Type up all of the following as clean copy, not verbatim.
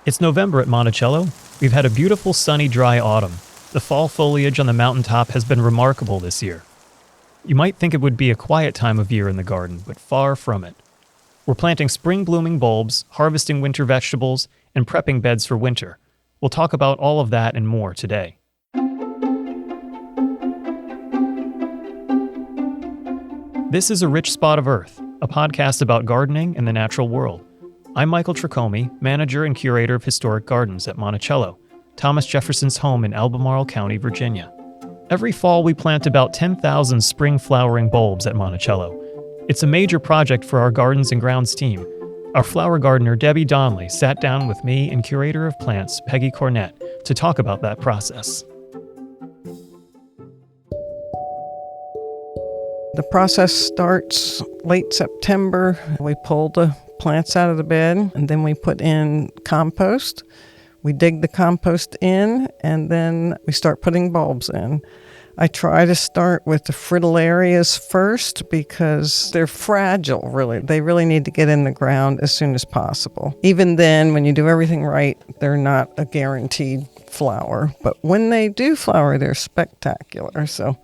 It's November at Monticello. We've had a beautiful, sunny, dry autumn. The fall foliage on the mountaintop has been remarkable this year. You might think it would be a quiet time of year in the garden, but far from it. We're planting spring-blooming bulbs, harvesting winter vegetables, and prepping beds for winter. We'll talk about all of that and more today. This is A Rich Spot of Earth, a podcast about gardening and the natural world. I'm Michael Tricomi, manager and curator of historic gardens at Monticello, Thomas Jefferson's home in Albemarle County, Virginia. Every fall, we plant about 10,000 spring flowering bulbs at Monticello. It's a major project for our Gardens and Grounds team. Our flower gardener, Debbie Donnelly, sat down with me and curator of plants, Peggy Cornett, to talk about that process. The process starts late September. We pull the plants out of the bed, and then we put in compost. We dig the compost in, and then we start putting bulbs in. I try to start with the fritillarias first because they're fragile, really. They really need to get in the ground as soon as possible. Even then, when you do everything right, they're not a guaranteed flower. But when they do flower, they're spectacular. So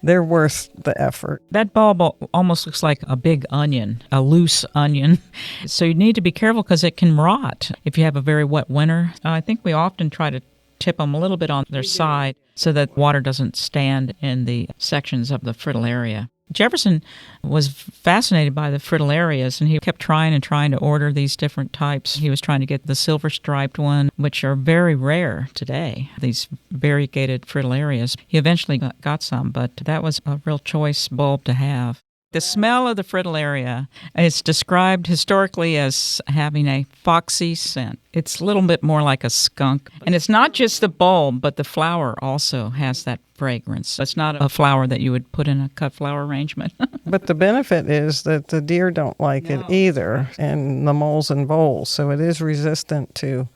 they're worth the effort. That bulb almost looks like a big onion, a loose onion. So you need to be careful because it can rot if you have a very wet winter. I think we often try to tip them a little bit on their side so that water doesn't stand in the sections of the fritillaria. Jefferson was fascinated by the fritillarias, and he kept trying to order these different types. He was trying to get the silver-striped one, which are very rare today, these variegated fritillarias. He eventually got some, but that was a real choice bulb to have. The smell of the fritillaria is described historically as having a foxy scent. It's a little bit more like a skunk. And it's not just the bulb, but the flower also has that fragrance. It's not a flower that you would put in a cut flower arrangement. But the benefit is that the deer don't like it either, and the moles and voles. So it is resistant to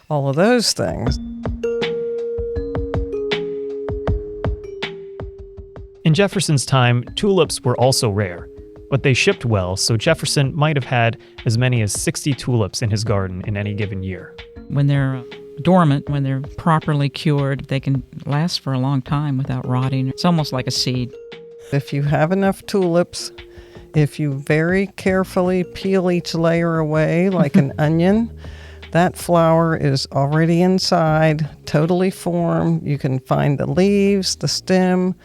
all of those things. In Jefferson's time, tulips were also rare, but they shipped well, so Jefferson might have had as many as 60 tulips in his garden in any given year. When they're dormant, when they're properly cured, they can last for a long time without rotting. It's almost like a seed. If you have enough tulips, if you very carefully peel each layer away like an onion, that flower is already inside, totally formed. You can find the leaves, the stem,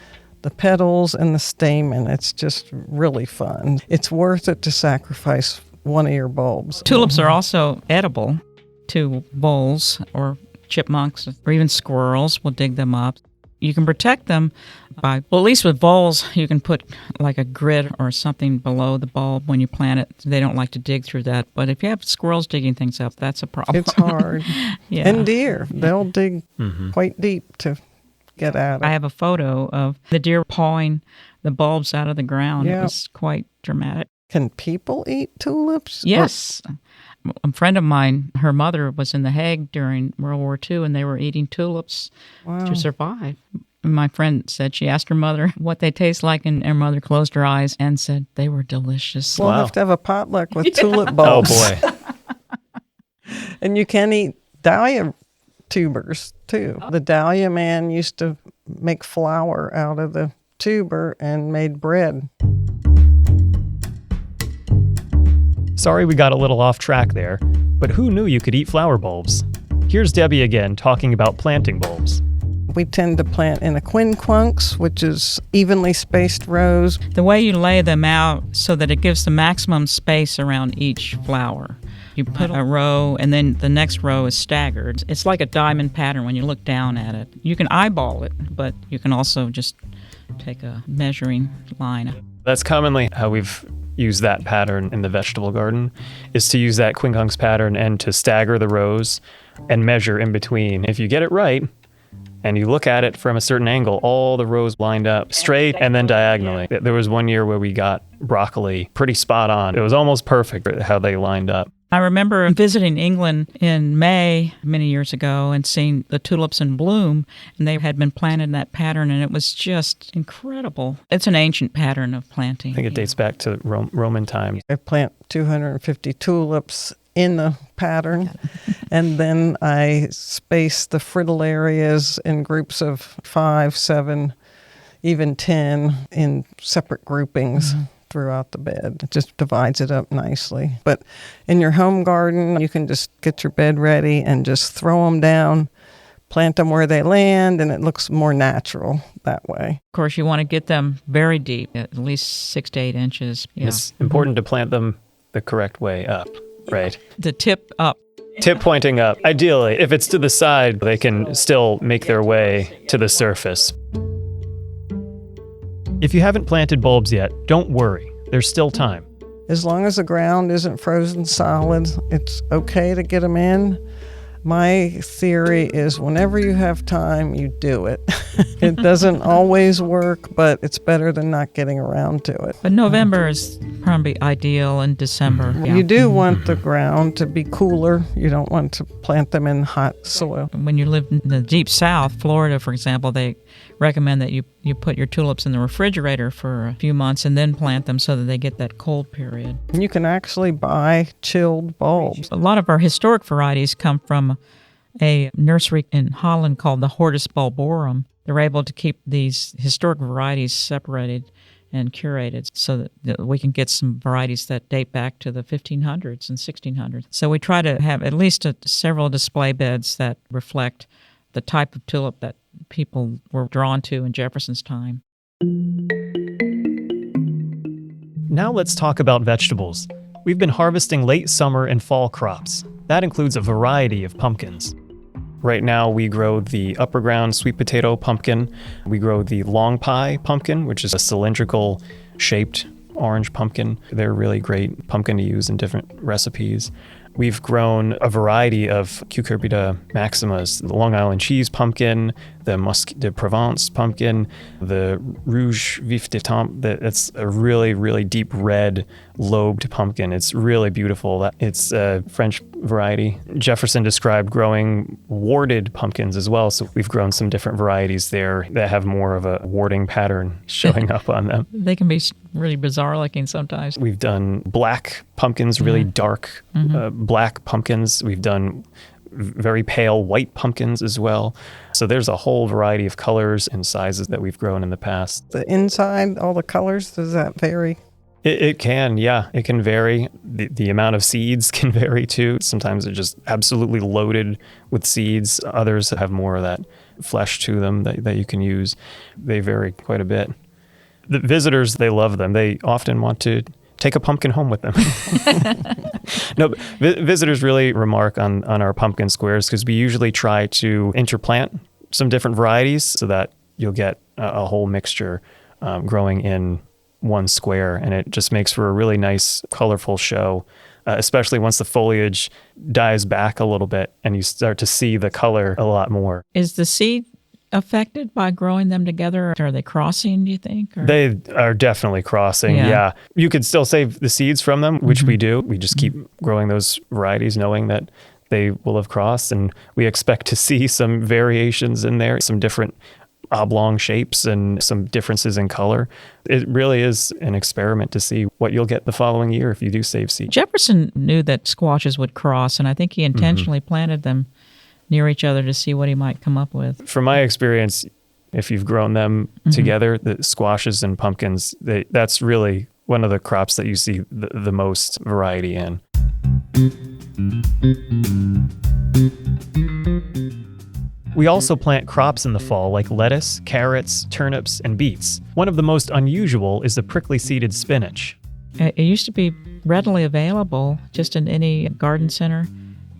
the petals, and the stamen. It's just really fun. It's worth it to sacrifice one of your bulbs. Tulips are also edible to voles or chipmunks or even squirrels will dig them up. You can protect them by, at least with voles, you can put like a grid or something below the bulb when you plant it. They don't like to dig through that. But if you have squirrels digging things up, that's a problem. It's hard. Yeah. And deer, they'll dig quite deep to get at it. I have a photo of the deer pawing the bulbs out of the ground. Yeah. It was quite dramatic. Can people eat tulips? Yes. A friend of mine, her mother was in The Hague during World War II, and they were eating tulips to survive. My friend said she asked her mother what they taste like, and her mother closed her eyes and said they were delicious. We'll have to have a potluck with tulip bulbs. Oh, boy. And you can eat dahlia tubers, too. The dahlia man used to make flour out of the tuber and made bread. Sorry we got a little off track there, but who knew you could eat flower bulbs? Here's Debbie again talking about planting bulbs. We tend to plant in a quinquunx, which is evenly spaced rows. The way you lay them out so that it gives the maximum space around each flower. You put a row, and then the next row is staggered. It's like a diamond pattern when you look down at it. You can eyeball it, but you can also just take a measuring line. That's commonly how we've used that pattern in the vegetable garden, is to use that quincunx pattern and to stagger the rows and measure in between. If you get it right, and you look at it from a certain angle, all the rows lined up straight and then diagonally. There was one year where we got broccoli pretty spot on. It was almost perfect how they lined up. I remember visiting England in May many years ago and seeing the tulips in bloom, and they had been planted in that pattern, and it was just incredible. It's an ancient pattern of planting. I think it dates back to Roman times. I plant 250 tulips in the pattern, And then I space the fritillarias in groups of 5, 7, even 10 in separate groupings throughout the bed. It just divides it up nicely. But in your home garden, you can just get your bed ready and just throw them down, plant them where they land, and it looks more natural that way. Of course, you want to get them very deep, at least 6 to 8 inches. Yeah. It's important to plant them the correct way up, right? The tip up. Tip pointing up. Ideally, if it's to the side, they can still make their way to the surface. If you haven't planted bulbs yet, don't worry. There's still time. As long as the ground isn't frozen solid, it's okay to get them in. My theory is whenever you have time, you do it. It doesn't always work, but it's better than not getting around to it. But November is probably ideal, and December. Yeah. You do want the ground to be cooler. You don't want to plant them in hot soil. When you live in the deep south, Florida, for example, they recommend that you put your tulips in the refrigerator for a few months and then plant them so that they get that cold period. You can actually buy chilled bulbs. A lot of our historic varieties come from a nursery in Holland called the Hortus bulborum. They're able to keep these historic varieties separated and curated so that we can get some varieties that date back to the 1500s and 1600s. So we try to have at least several display beds that reflect the type of tulip that people were drawn to in Jefferson's time. Now let's talk about vegetables. We've been harvesting late summer and fall crops. That includes a variety of pumpkins. Right now we grow the upper ground sweet potato pumpkin. We grow the long pie pumpkin, which is a cylindrical shaped orange pumpkin. They're really great pumpkin to use in different recipes. We've grown a variety of Cucurbita maximas, the Long Island cheese pumpkin, the Musc de Provence pumpkin, the Rouge Vif de Tempe. It's a really, really deep red lobed pumpkin. It's really beautiful. It's a French variety. Jefferson described growing warded pumpkins as well, so we've grown some different varieties there that have more of a warding pattern showing up on them. They can be really bizarre looking sometimes. We've done black pumpkins, really dark black pumpkins. We've done very pale white pumpkins as well. So there's a whole variety of colors and sizes that we've grown in the past. The inside, all the colors, does that vary? It can, yeah. It can vary. The amount of seeds can vary too. Sometimes they're just absolutely loaded with seeds. Others have more of that flesh to them that you can use. They vary quite a bit. The visitors, they love them. They often want to take a pumpkin home with them. No, visitors really remark on our pumpkin squares because we usually try to interplant some different varieties so that you'll get a whole mixture growing in one square, and it just makes for a really nice, colorful show, especially once the foliage dies back a little bit and you start to see the color a lot more. Is the seed affected by growing them together? Are they crossing, do you think? Or? They are definitely crossing, yeah. You could still save the seeds from them, which we do. We just keep growing those varieties knowing that they will have crossed, and we expect to see some variations in there, some different oblong shapes and some differences in color. It really is an experiment to see what you'll get the following year if you do save seeds. Jefferson knew that squashes would cross, and I think he intentionally planted them near each other to see what he might come up with. From my experience, if you've grown them together, the squashes and pumpkins, that's really one of the crops that you see the most variety in. We also plant crops in the fall like lettuce, carrots, turnips, and beets. One of the most unusual is the prickly seeded spinach. It used to be readily available just in any garden center,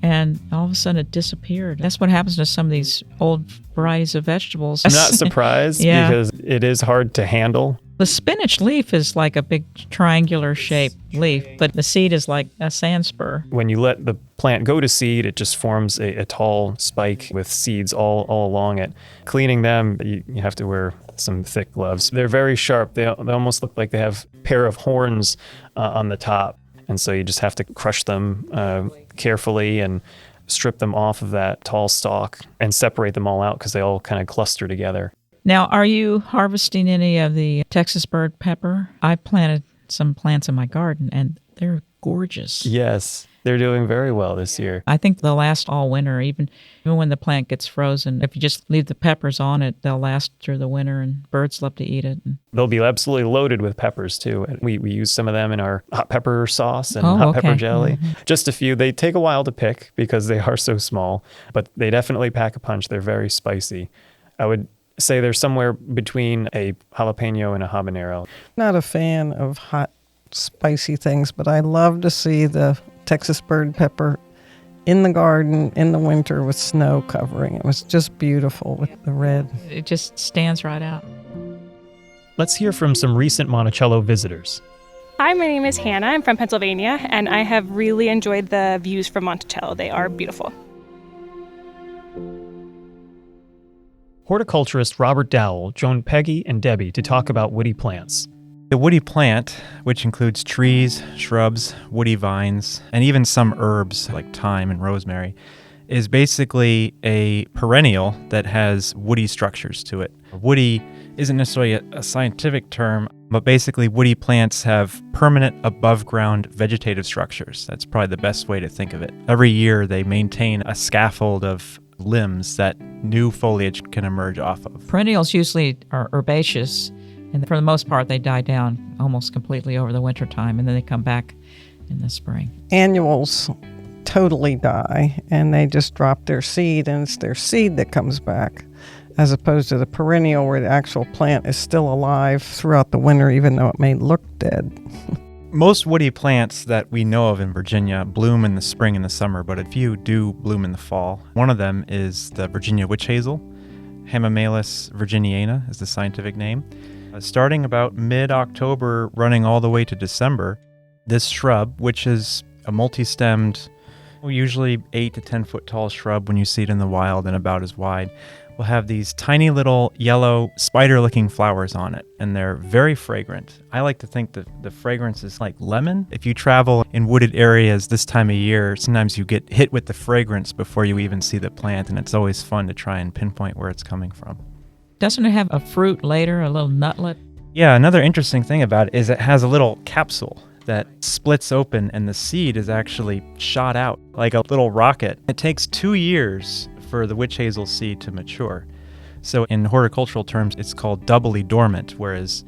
and all of a sudden it disappeared. That's what happens to some of these old varieties of vegetables. I'm not surprised because it is hard to handle. The spinach leaf is like a big triangular shaped leaf, but the seed is like a sand spur. When you let the plant go to seed, it just forms a tall spike with seeds all along it. Cleaning them, you have to wear some thick gloves. They're very sharp. They almost look like they have a pair of horns on the top. And so you just have to crush them carefully and strip them off of that tall stalk and separate them all out because they all kind of cluster together. Now, are you harvesting any of the Texas bird pepper? I planted some plants in my garden, and they're gorgeous. Yes. They're doing very well this year. I think they'll last all winter, even when the plant gets frozen. If you just leave the peppers on it, they'll last through the winter, and birds love to eat it. They'll be absolutely loaded with peppers, too. And we use some of them in our hot pepper sauce and hot pepper jelly. Just a few. They take a while to pick because they are so small, but they definitely pack a punch. They're very spicy. I would say they're somewhere between a jalapeno and a habanero. Not a fan of hot, spicy things, but I love to see the Texas bird pepper in the garden in the winter with snow covering. It was just beautiful with the red. It just stands right out. Let's hear from some recent Monticello visitors. Hi, my name is Hannah. I'm from Pennsylvania, and I have really enjoyed the views from Monticello. They are beautiful. Horticulturist Robert Dowell joined Peggy and Debbie to talk about woody plants. The woody plant, which includes trees, shrubs, woody vines, and even some herbs like thyme and rosemary, is basically a perennial that has woody structures to it. Woody isn't necessarily a scientific term, but basically woody plants have permanent above-ground vegetative structures. That's probably the best way to think of it. Every year they maintain a scaffold of limbs that new foliage can emerge off of. Perennials usually are herbaceous, and for the most part they die down almost completely over the winter time, and then they come back in the spring. Annuals totally die, and they just drop their seed, and it's their seed that comes back, as opposed to the perennial where the actual plant is still alive throughout the winter, even though it may look dead. Most woody plants that we know of in Virginia bloom in the spring and the summer, but a few do bloom in the fall. One of them is the Virginia witch hazel. Hamamelis virginiana is the scientific name. Starting about mid-October, running all the way to December, this shrub, which is a multi-stemmed, usually 8 to 10 foot tall shrub when you see it in the wild and about as wide, will have these tiny little yellow spider-looking flowers on it, and they're very fragrant. I like to think that the fragrance is like lemon. If you travel in wooded areas this time of year, sometimes you get hit with the fragrance before you even see the plant, and it's always fun to try and pinpoint where it's coming from. Doesn't it have a fruit later, a little nutlet? Yeah, another interesting thing about it is it has a little capsule that splits open, and the seed is actually shot out like a little rocket. It takes 2 years for the witch hazel seed to mature. So in horticultural terms, it's called doubly dormant, whereas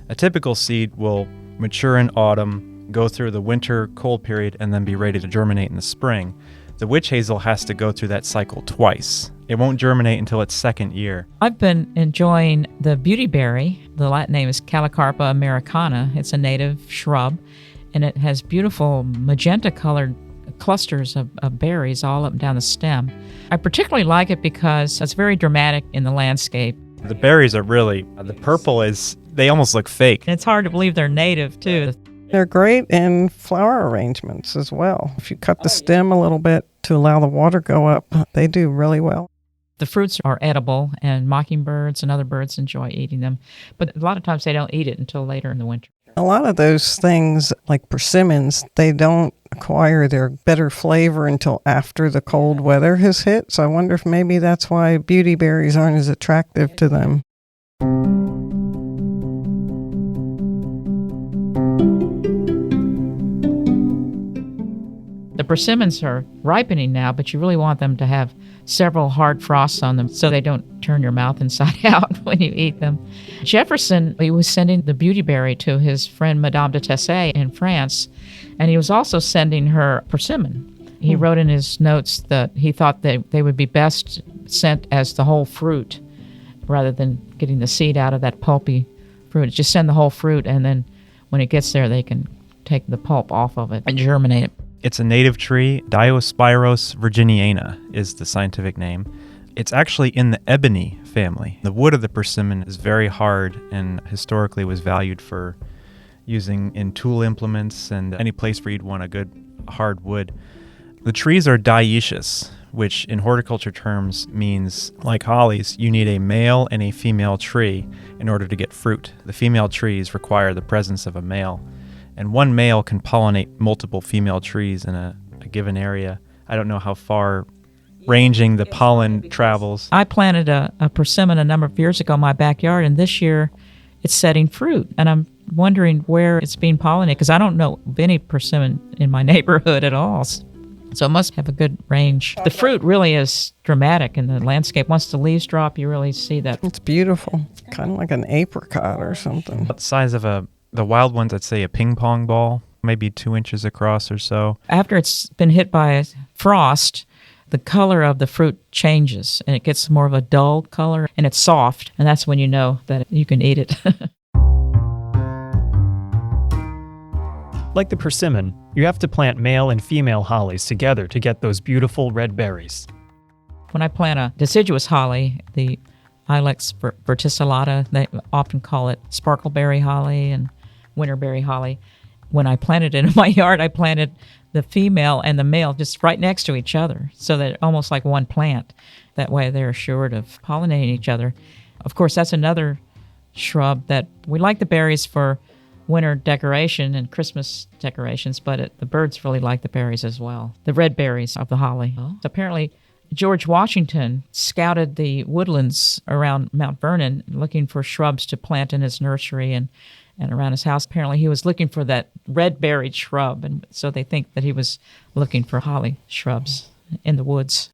a typical seed will mature in autumn, go through the winter cold period, and then be ready to germinate in the spring. The witch hazel has to go through that cycle twice. It won't germinate until its second year. I've been enjoying the beautyberry. The Latin name is Calicarpa americana. It's a native shrub, and it has beautiful magenta-colored clusters of berries all up and down the stem. I particularly like it because it's very dramatic in the landscape. The berries are really, the purple is, they almost look fake. And it's hard to believe they're native, too. They're great in flower arrangements as well. If you cut the stem a little bit to allow the water go up, they do really well. The fruits are edible, and mockingbirds and other birds enjoy eating them. But a lot of times they don't eat it until later in the winter. A lot of those things, like persimmons, they don't acquire their better flavor until after the cold weather has hit. So I wonder if maybe that's why beautyberries aren't as attractive to them. The persimmons are ripening now, but you really want them to have several hard frosts on them so they don't turn your mouth inside out when you eat them. Jefferson, he was sending the beautyberry to his friend Madame de Tessé in France, and he was also sending her persimmon. He wrote in his notes that he thought they would be best sent as the whole fruit rather than getting the seed out of that pulpy fruit. Just send the whole fruit, and then when it gets there, they can take the pulp off of it and germinate it. It's a native tree. Diospyros virginiana is the scientific name. It's actually in the ebony family. The wood of the persimmon is very hard and historically was valued for using in tool implements and any place where you'd want a good hard wood. The trees are dioecious, which in horticulture terms means, like hollies, you need a male and a female tree in order to get fruit. The female trees require the presence of a male. And one male can pollinate multiple female trees in a given area. I don't know how far ranging the pollen travels. I planted a persimmon a number of years ago in my backyard, and this year it's setting fruit. And I'm wondering where it's being pollinated, because I don't know of any persimmon in my neighborhood at all. So it must have a good range. The fruit really is dramatic in the landscape. Once the leaves drop, you really see that. It's beautiful. Kind of like an apricot or something. About the size of the wild ones, I'd say a ping pong ball, maybe 2 inches across or so. After it's been hit by frost, the color of the fruit changes, and it gets more of a dull color, and it's soft, and that's when you know that you can eat it. Like the persimmon, you have to plant male and female hollies together to get those beautiful red berries. When I plant a deciduous holly, the Ilex verticillata, they often call it sparkleberry holly and winterberry holly. When I planted it in my yard, I planted the female and the male just right next to each other, so that almost like one plant. That way they're assured of pollinating each other. Of course, that's another shrub that we like the berries for winter decoration and Christmas decorations, but the birds really like the berries as well, the red berries of the holly. Apparently, George Washington scouted the woodlands around Mount Vernon looking for shrubs to plant in his nursery and around his house. Apparently, he was looking for that red-berried shrub, and so they think that he was looking for holly shrubs in the woods.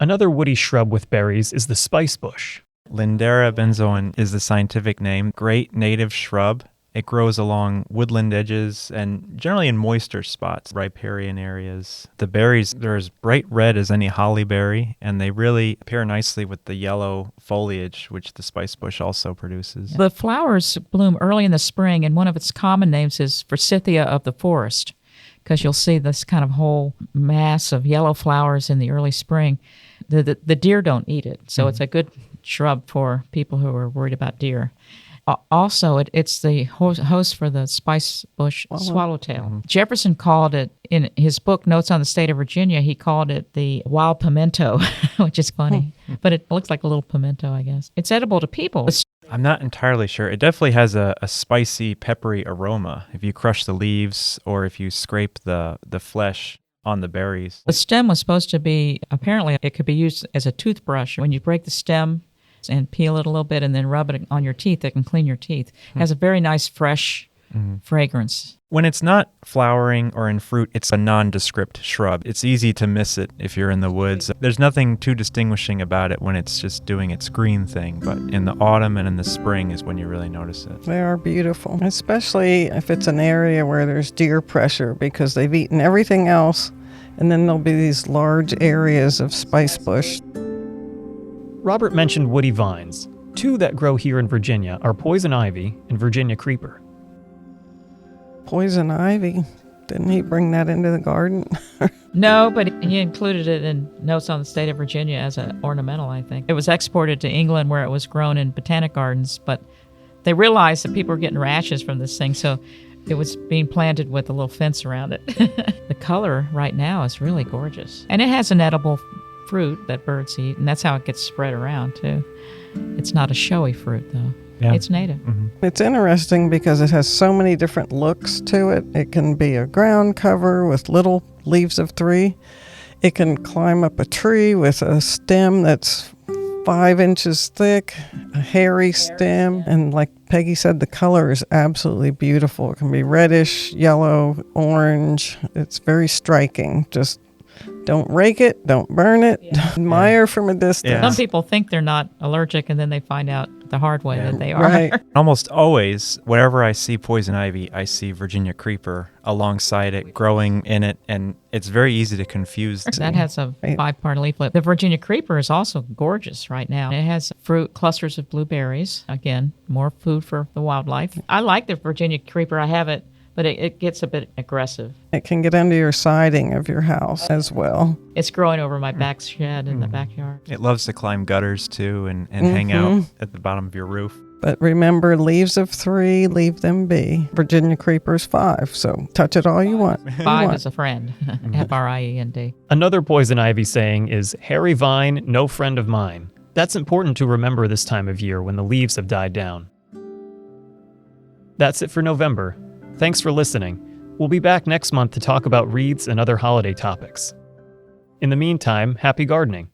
Another woody shrub with berries is the spice bush. Lindera benzoin is the scientific name. Great native shrub. It grows along woodland edges and generally in moister spots, riparian areas. The berries, they're as bright red as any holly berry, and they really pair nicely with the yellow foliage, which the spice bush also produces. The flowers bloom early in the spring, and one of its common names is Forsythia of the forest, because you'll see this kind of whole mass of yellow flowers in the early spring. The deer don't eat it, so it's a good shrub for people who are worried about deer. Also, it's the host for the spice bush swallowtail. Mm-hmm. Jefferson called it, in his book, Notes on the State of Virginia, he called it the wild pimento, which is funny. But it looks like a little pimento, I guess. It's edible to people. I'm not entirely sure. It definitely has a spicy, peppery aroma if you crush the leaves or if you scrape the flesh on the berries. The stem was supposed to be, apparently, it could be used as a toothbrush. When you break the stem and peel it a little bit and then rub it on your teeth, it can clean your teeth. It has a very nice, fresh fragrance. When it's not flowering or in fruit, it's a nondescript shrub. It's easy to miss it if you're in the woods. There's nothing too distinguishing about it when it's just doing its green thing, but in the autumn and in the spring is when you really notice it. They are beautiful, especially if it's an area where there's deer pressure, because they've eaten everything else, and then there'll be these large areas of spice bush. Robert mentioned woody vines. Two that grow here in Virginia are poison ivy and Virginia creeper. Poison ivy? Didn't he bring that into the garden? No, but he included it in Notes on the State of Virginia as an ornamental, I think. It was exported to England where it was grown in botanic gardens, but they realized that people were getting rashes from this thing, so it was being planted with a little fence around it. The color right now is really gorgeous. And it has an edible fruit that birds eat, and that's how it gets spread around too. It's not a showy fruit though. Yeah. It's native. Mm-hmm. It's interesting because it has so many different looks to it. It can be a ground cover with little leaves of 3. It can climb up a tree with a stem that's 5 inches thick, a hairy stem, and like Peggy said, the color is absolutely beautiful. It can be reddish, yellow, orange. It's very striking. Just don't rake it, don't burn it, admire from a distance. Some people think they're not allergic, and then they find out the hard way that they are. Right. Almost always, wherever I see poison ivy, I see Virginia creeper alongside it, growing in it, and it's very easy to confuse. That has a 5-part leaflet. The Virginia creeper is also gorgeous right now. It has fruit, clusters of blueberries. Again, more food for the wildlife. I like the Virginia creeper. I have it, but it gets a bit aggressive. It can get under your siding of your house as well. It's growing over my back shed in the backyard. It loves to climb gutters too and hang out at the bottom of your roof. But remember, leaves of 3, leave them be. Virginia creeper's 5, so touch it all you want. 5 is a friend, Friend. Another poison ivy saying is, hairy vine, no friend of mine. That's important to remember this time of year when the leaves have died down. That's it for November. Thanks for listening. We'll be back next month to talk about wreaths and other holiday topics. In the meantime, happy gardening.